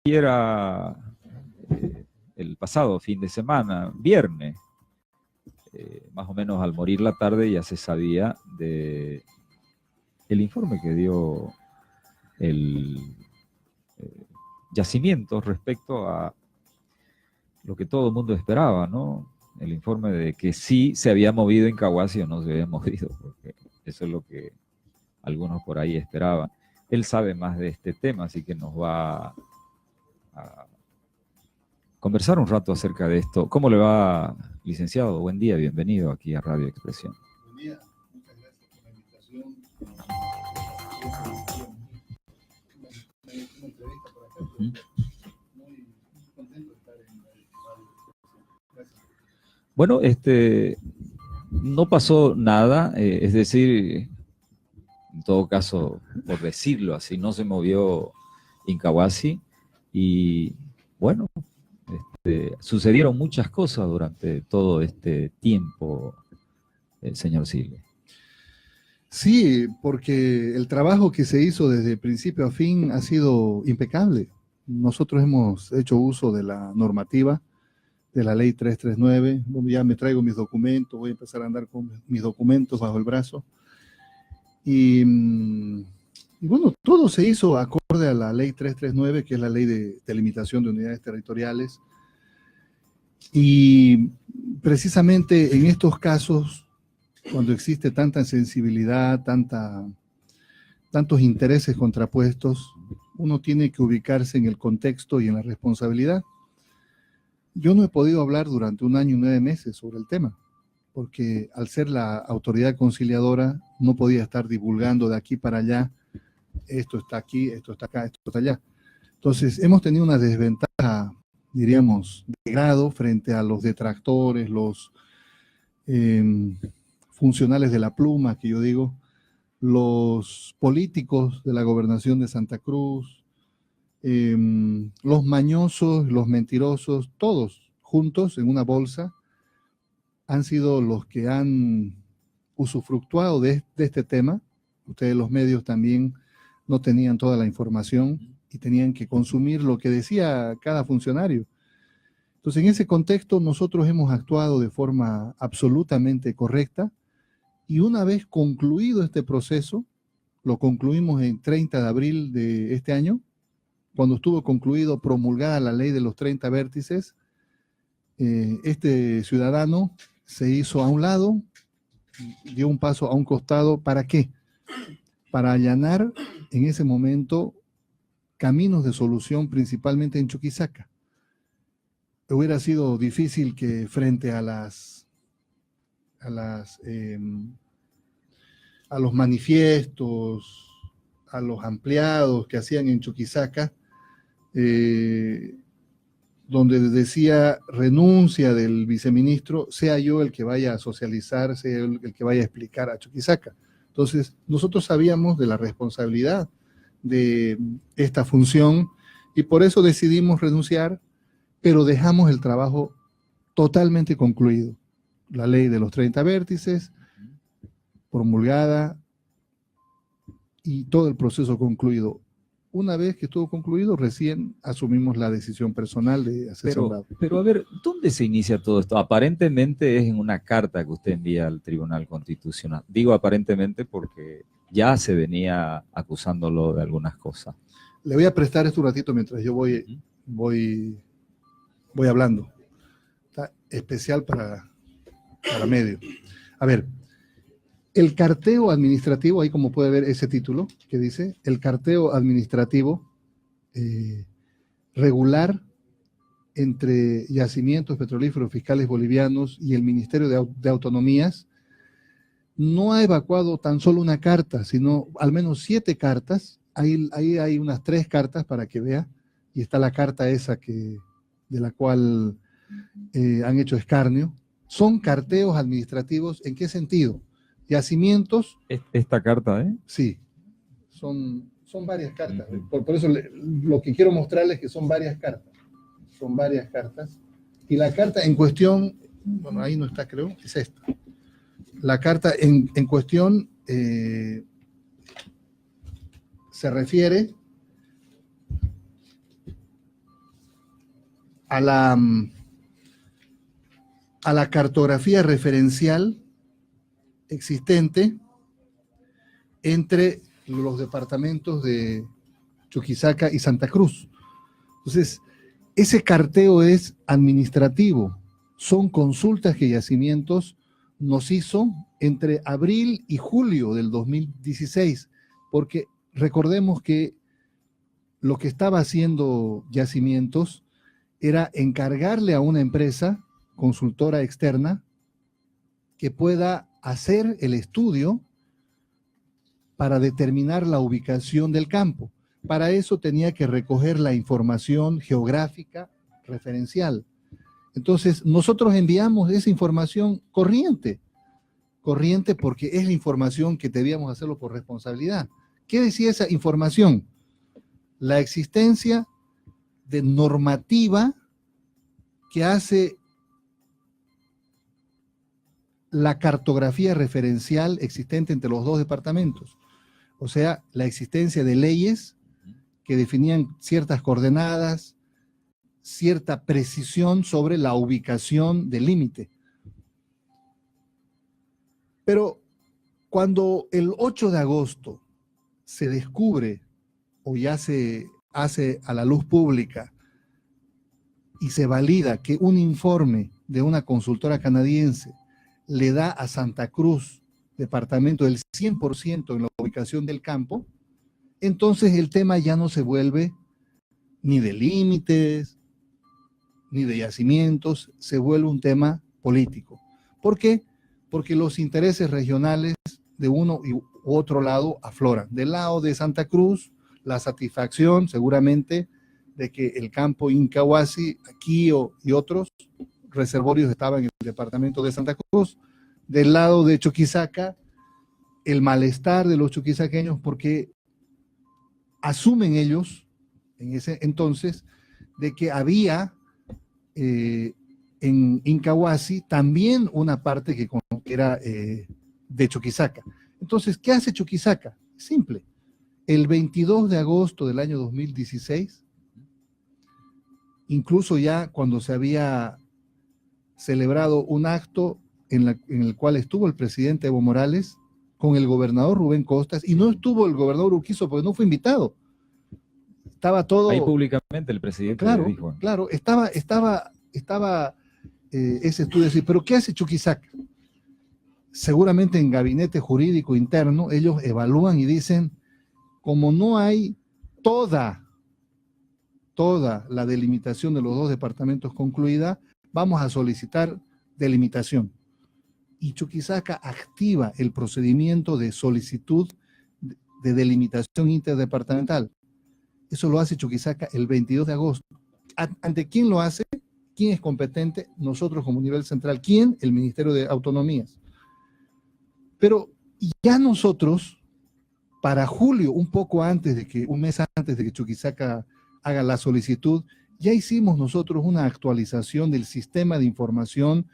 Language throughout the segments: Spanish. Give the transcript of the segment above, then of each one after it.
era el pasado fin de semana, viernes, más o menos al morir la tarde ya se sabía de el informe que dio el yacimiento respecto a lo que todo el mundo esperaba, ¿no? El informe de que sí se había movido Incahuasi o no se había movido, porque eso es lo que algunos por ahí esperaban. Él sabe más de este tema, así que nos va a conversar un rato acerca de esto. ¿Cómo le va, licenciado? Buen día, bienvenido aquí a Radio Expresión. Buen día, muchas gracias por la invitación. Una entrevista por acá, muy contento de estar en Radio Expresión. Gracias. Bueno, no pasó nada, es decir, en todo caso, por decirlo así, no se movió Incahuasi y bueno, sucedieron muchas cosas durante todo este tiempo, señor Silva. Sí, porque el trabajo que se hizo desde principio a fin ha sido impecable. Nosotros hemos hecho uso de la normativa de la ley 339. Ya me traigo mis documentos, voy a empezar a andar con mis documentos bajo el brazo. Y bueno, todo se hizo acorde a la ley 339, que es la ley de delimitación de unidades territoriales. Y precisamente en estos casos, cuando existe tanta sensibilidad, tantos intereses contrapuestos, uno tiene que ubicarse en el contexto y en la responsabilidad. Yo no he podido hablar durante 1 año y 9 meses sobre el tema, porque al ser la autoridad conciliadora no podía estar divulgando de aquí para allá, esto está aquí, esto está acá, esto está allá. Entonces hemos tenido una desventaja, diríamos, de grado frente a los detractores, los funcionales de la pluma, que yo digo, los políticos de la gobernación de Santa Cruz, los mañosos, los mentirosos, todos juntos en una bolsa, han sido los que han usufructuado de este tema. Ustedes, los medios, también no tenían toda la información y tenían que consumir lo que decía cada funcionario. Entonces, en ese contexto, nosotros hemos actuado de forma absolutamente correcta y una vez concluido este proceso, lo concluimos en 30 de abril de este año, cuando estuvo concluido, promulgada la ley de los 30 vértices, este ciudadano se hizo a un lado, dio un paso a un costado. ¿Para qué? Para allanar en ese momento caminos de solución, principalmente en Chuquisaca. Hubiera sido difícil que frente a los manifiestos, a los ampliados que hacían en Chuquisaca, donde decía renuncia del viceministro, sea yo el que vaya a socializar, sea el que vaya a explicar a Chuquisaca. Entonces, nosotros sabíamos de la responsabilidad de esta función y por eso decidimos renunciar, pero dejamos el trabajo totalmente concluido. La ley de los 30 vértices, promulgada, y todo el proceso concluido. Una vez que estuvo concluido, recién asumimos la decisión personal de hacerse un lado. Pero a ver, ¿dónde se inicia todo esto? Aparentemente es en una carta que usted envía al Tribunal Constitucional. Digo aparentemente porque ya se venía acusándolo de algunas cosas. Le voy a prestar esto un ratito mientras yo voy hablando. Está especial para medio. A ver, el carteo administrativo, ahí como puede ver ese título que dice, el carteo administrativo regular entre Yacimientos Petrolíferos Fiscales Bolivianos y el Ministerio de Autonomías, no ha evacuado tan solo una carta, sino al menos 7 cartas. Ahí hay unas 3 cartas para que vea, y está la carta esa de la cual han hecho escarnio. Son carteos administrativos. ¿En qué sentido? Yacimientos. Esta carta, Sí, son varias cartas. Por eso lo que quiero mostrarles es que son varias cartas. Son varias cartas. Y la carta en cuestión, bueno, ahí no está, creo, es esta. La carta en cuestión se refiere a la cartografía referencial existente entre los departamentos de Chuquisaca y Santa Cruz. Entonces, ese carteo es administrativo, son consultas que Yacimientos nos hizo entre abril y julio del 2016, porque recordemos que lo que estaba haciendo Yacimientos era encargarle a una empresa consultora externa que pueda hacer el estudio para determinar la ubicación del campo. Para eso tenía que recoger la información geográfica referencial. Entonces, nosotros enviamos esa información corriente porque es la información que debíamos hacerlo por responsabilidad. ¿Qué decía esa información? La existencia de normativa que hace la cartografía referencial existente entre los dos departamentos. O sea, la existencia de leyes que definían ciertas coordenadas, cierta precisión sobre la ubicación del límite. Pero cuando el 8 de agosto se descubre o ya se hace a la luz pública y se valida que un informe de una consultora canadiense le da a Santa Cruz, departamento, del 100% en la ubicación del campo, entonces el tema ya no se vuelve ni de límites, ni de yacimientos, se vuelve un tema político. ¿Por qué? Porque los intereses regionales de uno u otro lado afloran. Del lado de Santa Cruz, la satisfacción seguramente de que el campo Incahuasi, Aquío y otros reservorios estaban en el departamento de Santa Cruz. Del lado de Chuquisaca, el malestar de los chuquisaqueños porque asumen ellos en ese entonces de que había en Incahuasi también una parte que era de Chuquisaca. Entonces, ¿qué hace Chuquisaca? Simple. El 22 de agosto del año 2016, incluso ya cuando se había celebrado un acto en el cual estuvo el presidente Evo Morales con el gobernador Rubén Costas, y no estuvo el gobernador Urquizo porque no fue invitado. Estaba todo... Ahí públicamente el presidente claro, le dijo. Claro, estaba ese estudio así, pero ¿qué hace Chuquisaca? Seguramente en gabinete jurídico interno ellos evalúan y dicen, como no hay toda la delimitación de los dos departamentos concluida, vamos a solicitar delimitación. Y Chuquisaca activa el procedimiento de solicitud de delimitación interdepartamental. Eso lo hace Chuquisaca el 22 de agosto. ¿Ante quién lo hace? ¿Quién es competente? Nosotros como nivel central. ¿Quién? El Ministerio de Autonomías. Pero ya nosotros, para julio, un mes antes de que Chuquisaca haga la solicitud, ya hicimos nosotros una actualización del sistema de información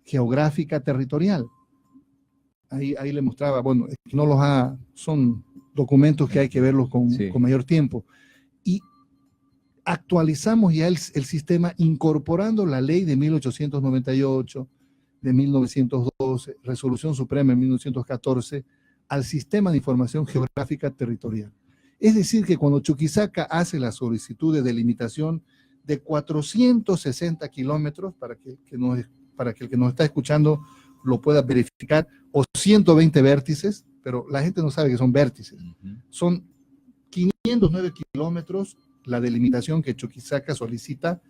geográfica territorial. Ahí le mostraba, bueno, son documentos que hay que verlos con mayor tiempo. Y actualizamos ya el sistema incorporando la ley de 1898, de 1912, Resolución Suprema de 1914, al sistema de información geográfica territorial. Es decir, que cuando Chuquisaca hace la solicitud de delimitación de 460 kilómetros, para que el que nos está escuchando lo pueda verificar, o 120 vértices, pero la gente no sabe que son vértices. Son 509 kilómetros la delimitación que Chuquisaca solicita,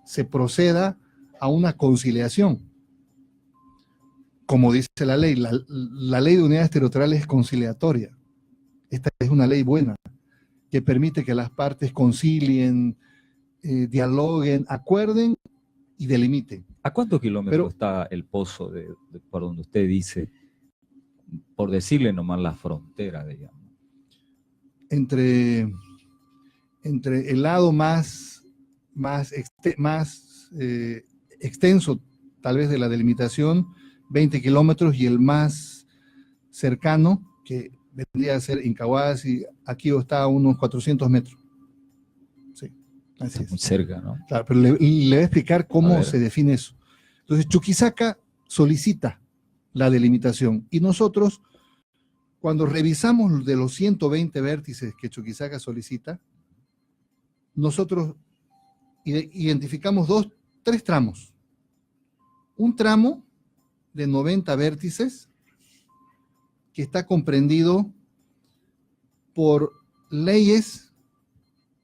se proceda a una conciliación. Como dice la ley, la ley de unidades territoriales es conciliatoria. Esta es una ley buena, que permite que las partes concilien, dialoguen, acuerden y delimiten. ¿A cuántos kilómetros está el pozo por donde usted dice, por decirle nomás la frontera, digamos? Entre el lado más extenso, tal vez de la delimitación, 20 kilómetros, y el más cercano, que vendría a ser Incahuasi, aquí está a unos 400 metros. Sí. Así es. Muy cerca, ¿no? Claro, pero le voy a explicar cómo ver. se define eso. Entonces, Chuquisaca solicita la delimitación y nosotros, cuando revisamos de los 120 vértices que Chuquisaca solicita, nosotros identificamos tres tramos. Un tramo de 90 vértices que está comprendido por leyes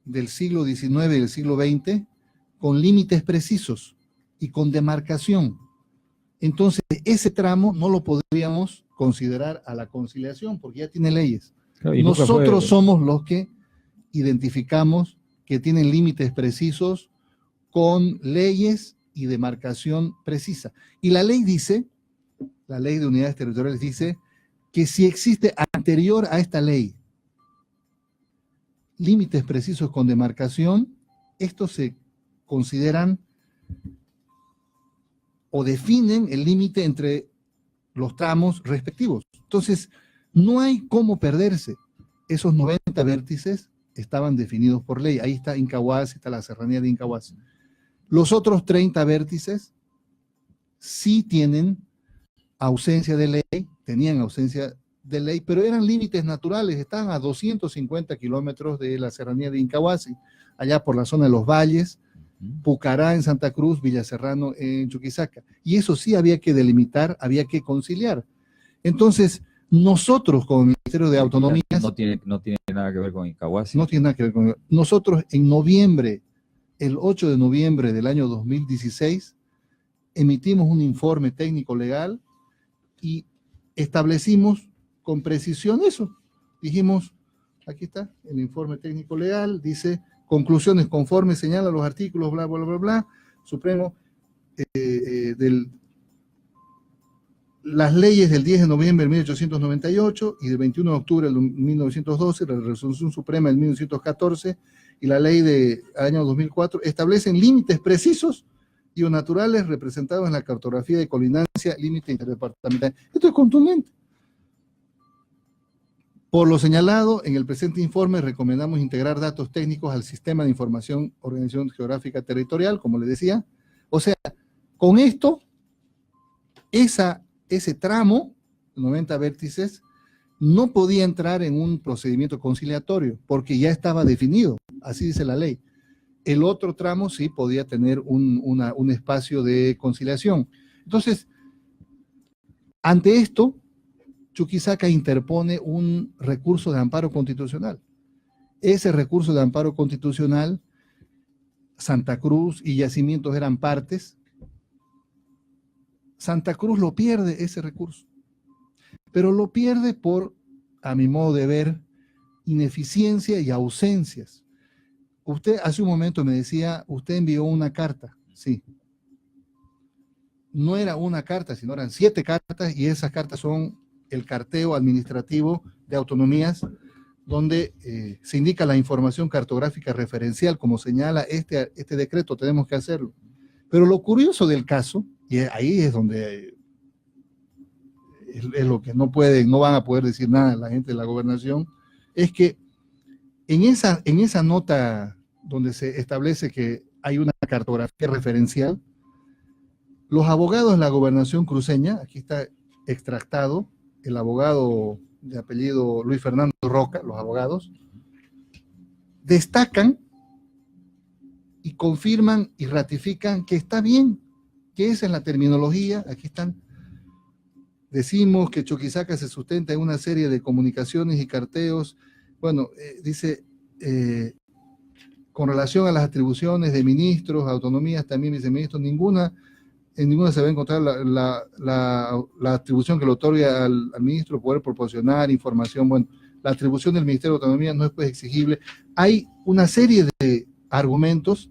del siglo XIX y del siglo XX con límites precisos y con demarcación. Entonces, ese tramo no lo podríamos considerar a la conciliación porque ya tiene leyes. Claro, y nosotros somos los que identificamos que tienen límites precisos con leyes y demarcación precisa. Y la ley dice, la ley de unidades territoriales dice que si existe anterior a esta ley límites precisos con demarcación, estos se consideran o definen el límite entre los tramos respectivos. Entonces, no hay cómo perderse. Esos 90 vértices estaban definidos por ley. Ahí está Incahuasi, está la serranía de Incahuasi. Los otros 30 vértices sí tienen ausencia de ley, tenían ausencia de ley, pero eran límites naturales, estaban a 250 kilómetros de la serranía de Incahuasi, allá por la zona de los valles, Pucará en Santa Cruz, Villaserrano en Chuquisaca. Y eso sí había que delimitar, había que conciliar. Entonces, nosotros como Ministerio de Autonomías... No tiene nada que ver con Incahuasi. No tiene nada que ver con... Nosotros en noviembre, el 8 de noviembre del año 2016, emitimos un informe técnico legal y establecimos con precisión eso. Dijimos, aquí está, el informe técnico legal, dice, conclusiones conformes, señala los artículos, bla, bla, bla, bla, Supremo, las leyes del 10 de noviembre de 1898 y del 21 de octubre de 1912, la Resolución Suprema del 1914 y la ley del año 2004 establecen límites precisos y o naturales representados en la cartografía de colindancia, límite interdepartamental. Esto es contundente. Por lo señalado, en el presente informe recomendamos integrar datos técnicos al Sistema de Información Organización Geográfica Territorial, como les decía. O sea, con esto, ese tramo, 90 vértices, no podía entrar en un procedimiento conciliatorio, porque ya estaba definido, así dice la ley. El otro tramo sí podía tener un espacio de conciliación. Entonces, ante esto, Chuquisaca interpone un recurso de amparo constitucional. Ese recurso de amparo constitucional, Santa Cruz y Yacimientos eran partes. Santa Cruz lo pierde ese recurso, pero lo pierde por, a mi modo de ver, ineficiencia y ausencias. Usted hace un momento me decía, usted envió una carta. Sí. No era una carta, sino eran 7 cartas y esas cartas son el carteo administrativo de autonomías, donde se indica la información cartográfica referencial, como señala este decreto, tenemos que hacerlo. Pero lo curioso del caso, y ahí es donde es lo que no van a poder decir nada la gente de la gobernación, es que en esa nota donde se establece que hay una cartografía referencial, los abogados de la gobernación cruceña, aquí está extractado, el abogado de apellido Luis Fernando Roca, los abogados, destacan y confirman y ratifican que está bien, que esa es la terminología, aquí están. Decimos que Chuquisaca se sustenta en una serie de comunicaciones y carteos. Bueno, dice, con relación a las atribuciones de ministros, autonomías, también viceministros, en ninguna se va a encontrar la atribución que le otorga al ministro poder proporcionar información. Bueno, la atribución del Ministerio de Autonomía no es pues exigible. Hay una serie de argumentos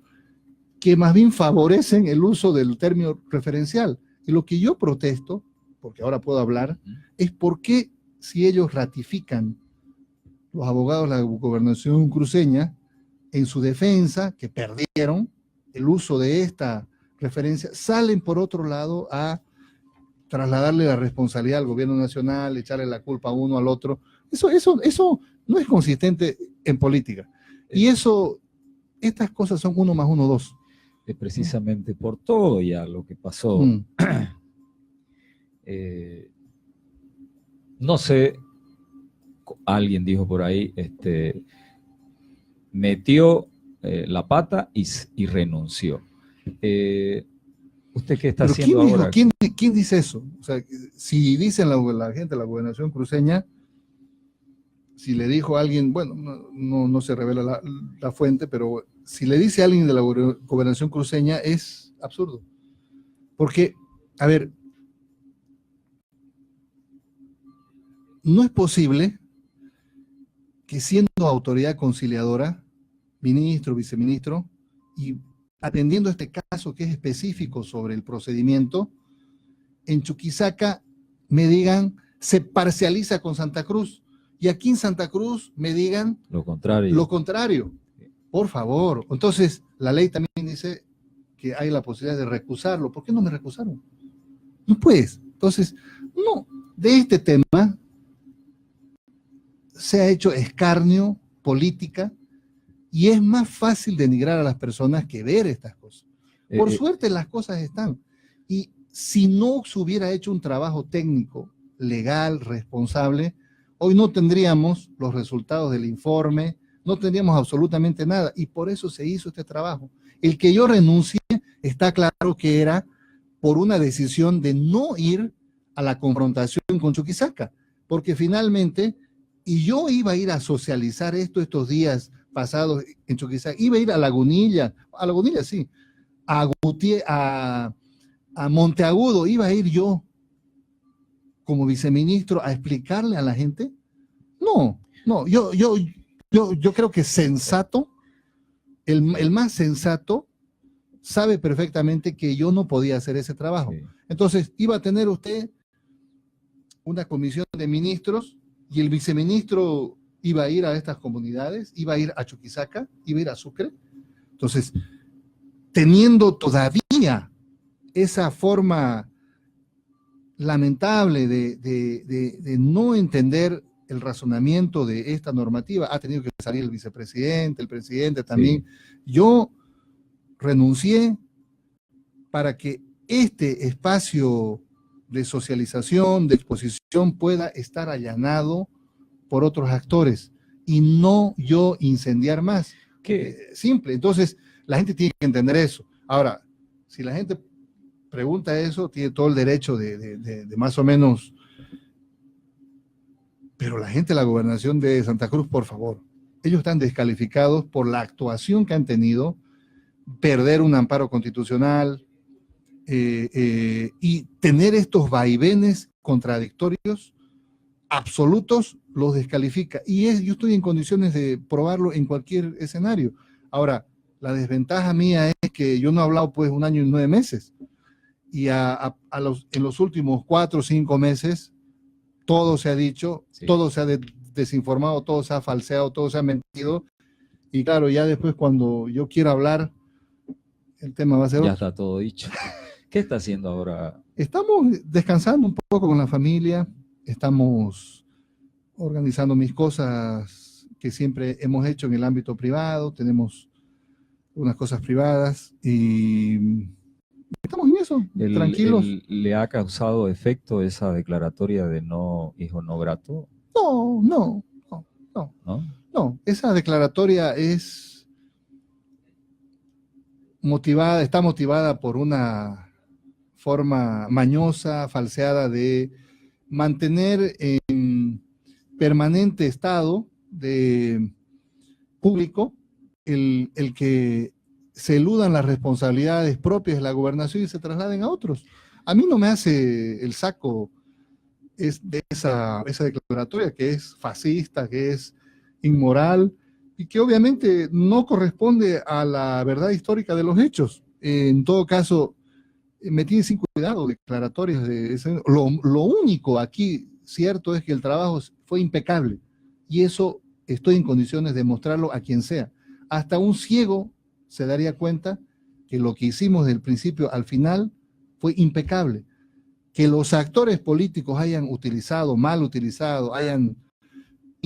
que más bien favorecen el uso del término referencial. Y lo que yo protesto, porque ahora puedo hablar, es por qué si ellos ratifican, los abogados de la gobernación cruceña, en su defensa, que perdieron el uso de esta referencia, salen por otro lado a trasladarle la responsabilidad al gobierno nacional, echarle la culpa a uno al otro. Eso no es consistente en política. Y eso estas cosas son 1 más 1, 2. Es precisamente por todo ya lo que pasó. No sé, alguien dijo por ahí, metió la pata y renunció. ¿Usted qué está haciendo ahora? ¿Quién dice eso? O sea, si dicen la gente de la gobernación cruceña, si le dijo a alguien, bueno, no se revela la fuente, pero si le dice a alguien de la gobernación cruceña es absurdo. Porque, a ver, no es posible que siendo autoridad conciliadora, ministro, viceministro, y atendiendo este caso que es específico sobre el procedimiento, en Chuquisaca me digan, se parcializa con Santa Cruz, y aquí en Santa Cruz me digan lo contrario. Lo contrario. Por favor. Entonces, la ley también dice que hay la posibilidad de recusarlo. ¿Por qué no me recusaron? No puedes. Entonces, no, de este tema se ha hecho escarnio, política, y es más fácil denigrar a las personas que ver estas cosas. Por suerte las cosas están. Y si no se hubiera hecho un trabajo técnico, legal, responsable, hoy no tendríamos los resultados del informe, no tendríamos absolutamente nada. Y por eso se hizo este trabajo. El que yo renuncié, está claro que era por una decisión de no ir a la confrontación con Chuquisaca, porque finalmente, y yo iba a ir a socializar estos días pasados en Chuquisaca, iba a ir a Lagunilla sí, a Monteagudo, iba a ir yo como viceministro a explicarle a la gente. No, yo creo que sensato, el más sensato, sabe perfectamente que yo no podía hacer ese trabajo. Sí. Entonces, iba a tener usted una comisión de ministros y el viceministro iba a ir a estas comunidades, iba a ir a Chuquisaca, iba a ir a Sucre. Entonces, teniendo todavía esa forma lamentable de no entender el razonamiento de esta normativa, ha tenido que salir el vicepresidente, el presidente también. Sí. Yo renuncié para que este espacio de socialización, de exposición, pueda estar allanado por otros actores y no yo incendiar más. Simple. Entonces, la gente tiene que entender eso. Ahora, si la gente pregunta eso, tiene todo el derecho de más o menos, pero la gente de la gobernación de Santa Cruz, por favor, ellos están descalificados por la actuación que han tenido, perder un amparo constitucional y tener estos vaivenes contradictorios absolutos los descalifica. Y yo estoy en condiciones de probarlo en cualquier escenario. Ahora, la desventaja mía es que yo no he hablado pues 1 año y 9 meses. Y en los últimos 4 o 5 meses, todo se ha dicho, sí. Todo se ha desinformado, todo se ha falseado, todo se ha mentido. Y claro, ya después cuando yo quiera hablar, el tema va a ser ya otro. Está todo dicho. ¿Qué está haciendo ahora? Estamos descansando un poco con la familia, estamos organizando mis cosas que siempre hemos hecho en el ámbito privado, tenemos unas cosas privadas y estamos en eso, tranquilos. ¿Le ha causado efecto esa declaratoria de hijo no grato? No, esa declaratoria es está motivada por una forma mañosa, falseada de mantener en permanente estado de público el que se eludan las responsabilidades propias de la gobernación y se trasladen a otros. A mí no me hace el saco de esa declaratoria que es fascista, que es inmoral y que obviamente no corresponde a la verdad histórica de los hechos. En todo caso, me tiene sin cuidado declaratorias de ese. Lo único aquí cierto es que el trabajo fue impecable y eso estoy en condiciones de mostrarlo a quien sea. Hasta un ciego se daría cuenta que lo que hicimos del principio al final fue impecable. Que los actores políticos hayan utilizado, mal utilizado, hayan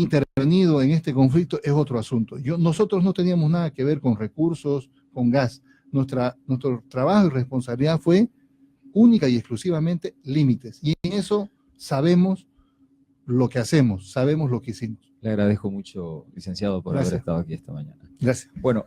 intervenido en este conflicto es otro asunto. Nosotros no teníamos nada que ver con recursos, con gas. Nuestro trabajo y responsabilidad fue única y exclusivamente límites. Y en eso sabemos lo que hacemos, sabemos lo que hicimos. Le agradezco mucho, licenciado, por Gracias. haber estado aquí esta mañana. Gracias. Bueno,